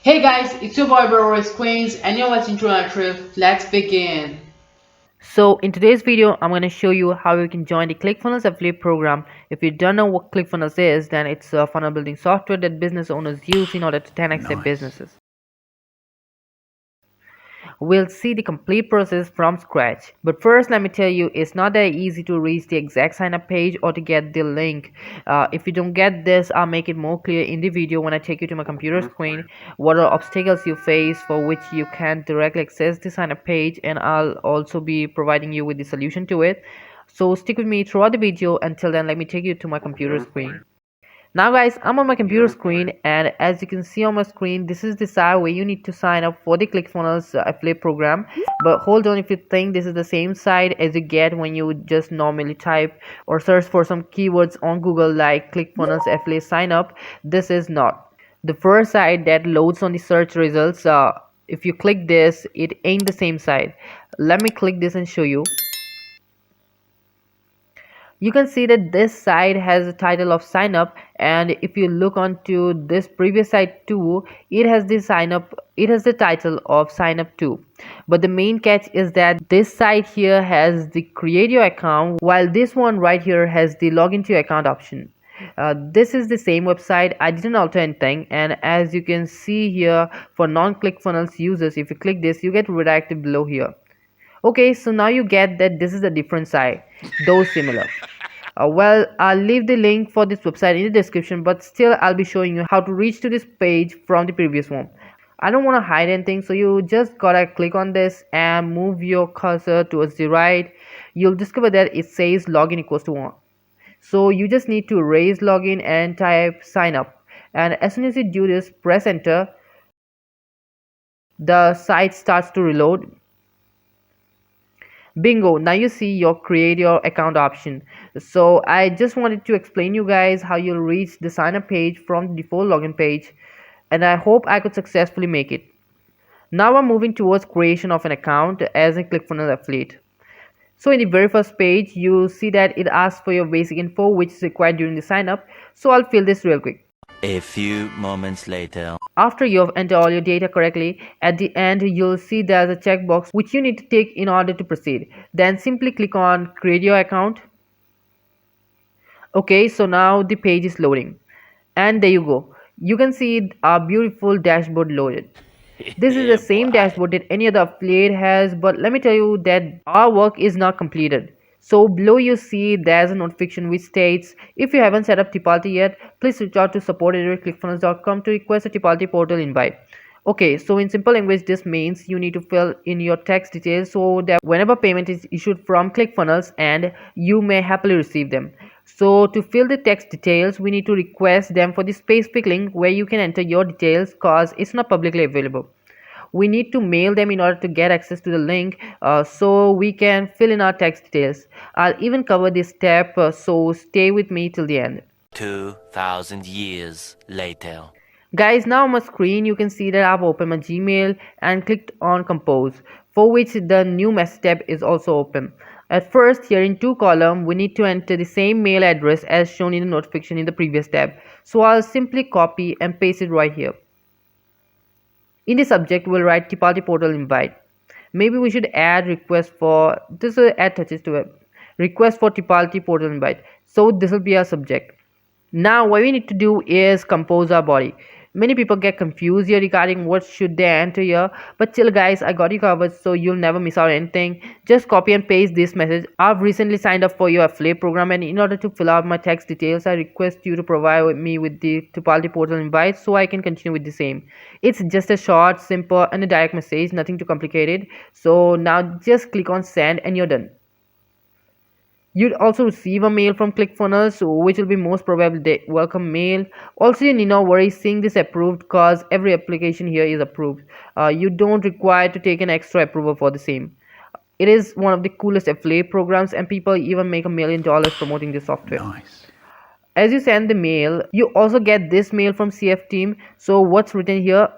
Hey guys, it's your boy Boris Queens and you're watching True Night Trip. Let's begin. So in today's video, I'm going to show you how you can join the ClickFunnels affiliate program. If you don't know what ClickFunnels is, then it's a funnel building software that business owners use in order to 10x their businesses. We'll see the complete process from scratch. But first, let me tell you, it's not that easy to reach the exact sign up page or to get the link. If you don't get this, I'll make it more clear in the video when I take you to my computer screen, what are obstacles you face for which you can't directly access the sign up page, and I'll also be providing you with the solution to it. So stick with me throughout the video. Until then, let me take you to my computer screen. Now guys, I'm on my computer screen, and as you can see on my screen, this is the site where you need to sign up for the ClickFunnels affiliate program. But hold on, if you think this is the same site as you get when you just normally type or search for some keywords on Google like ClickFunnels affiliate sign up, this is not. The first site that loads on the search results, if you click this, it ain't the same site. Let me click this and show you. You can see that this site has a title of sign up, and if you look onto this previous site too, it has the title of sign up too. But the main catch is that this site here has the create your account, while this one right here has the login to your account option. This is the same website. I didn't alter anything, and as you can see here, for non-ClickFunnels users, if you click this, you get redirected below here. Okay, so now you get that this is a different site, though similar. Well, I'll leave the link for this website in the description, but still I'll be showing you how to reach to this page from the previous one. I don't want to hide anything, so you just gotta click on this and move your cursor towards the right. You'll discover that it says login equals to 1. So you just need to erase login and type sign up. And as soon as you do this, press enter. The site starts to reload. Bingo, now you see your create your account option. So I just wanted to explain you guys how you'll reach the sign up page from the default login page, and I hope I could successfully make it. Now I'm moving towards creation of an account as a ClickFunnels affiliate. So in the very first page, you see that it asks for your basic info which is required during the sign up. So I'll fill this real quick. A few moments later. After you've entered all your data correctly, at the end you'll see there's a checkbox which you need to tick in order to proceed. Then simply click on create your account. Okay, so now the page is loading, and there you go. You can see our beautiful dashboard loaded. This is the Yeah, same boy. dashboard that any other affiliate has, but let me tell you that our work is not completed. So below you see there's a notification which states, if you haven't set up Tipalti yet, please reach out to support@clickfunnels.com to request a Tipalti portal invite. Okay, so in simple language, this means you need to fill in your tax details so that whenever payment is issued from ClickFunnels, and you may happily receive them. So to fill the text details, we need to request them for the specific link where you can enter your details, cause it's not publicly available. We need to mail them in order to get access to the link, so we can fill in our text details. I'll even cover this step, so stay with me till the end. 2,000 years later. Guys, now on my screen you can see that I've opened my Gmail and clicked on compose, for which the new message tab is also open. At first, here in two column, we need to enter the same mail address as shown in the notification in the previous tab. So I'll simply copy and paste it right here. In the subject, we'll write Tipalti portal invite. Maybe we should add request for this will add touches to it. Request for Tipalti portal invite. So this will be our subject. Now what we need to do is compose our body. Many people get confused here regarding what should they enter here, but chill guys, I got you covered, so you'll never miss out anything. Just copy and paste this message. I've recently signed up for your affiliate program, and in order to fill out my tax details, I request you to provide me with the Tipalti portal invite so I can continue with the same. It's just a short, simple and a direct message, nothing too complicated. So now just click on send and you're done. You'd also receive a mail from ClickFunnels, which will be most probably the welcome mail. Also, you need not worry seeing this approved, because every application here is approved. You don't require to take an extra approval for the same. It is one of the coolest affiliate programs, and people even make $1 million promoting this software. Nice. As you send the mail, you also get this mail from CF team. So what's written here?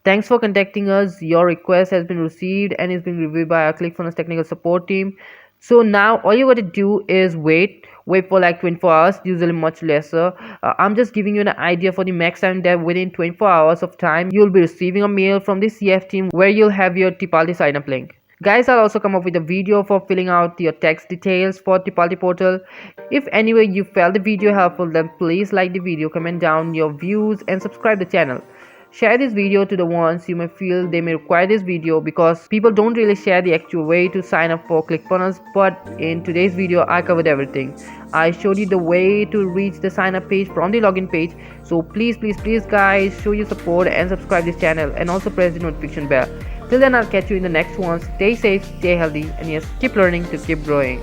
Thanks for contacting us. Your request has been received and is being reviewed by our ClickFunnels technical support team. So now all you got to do is wait. wait for like 24 hours, usually much lesser. I'm just giving you an idea for the max time that within 24 hours of time you'll be receiving a mail from the CF team where you'll have your Tipalti sign up link. Guys, I'll also come up with a video for filling out your text details for Tipalti portal. If anyway you felt the video helpful, then please like the video, comment down your views and subscribe the channel. Share this video to the ones you may feel they may require this video, because people don't really share the actual way to sign up for ClickFunnels, but in today's video I covered everything. I showed you the way to reach the sign up page from the login page. So please guys, show your support and subscribe this channel and also press the notification bell. Till then, I'll catch you in the next one. Stay safe, stay healthy, and yes, keep learning to keep growing.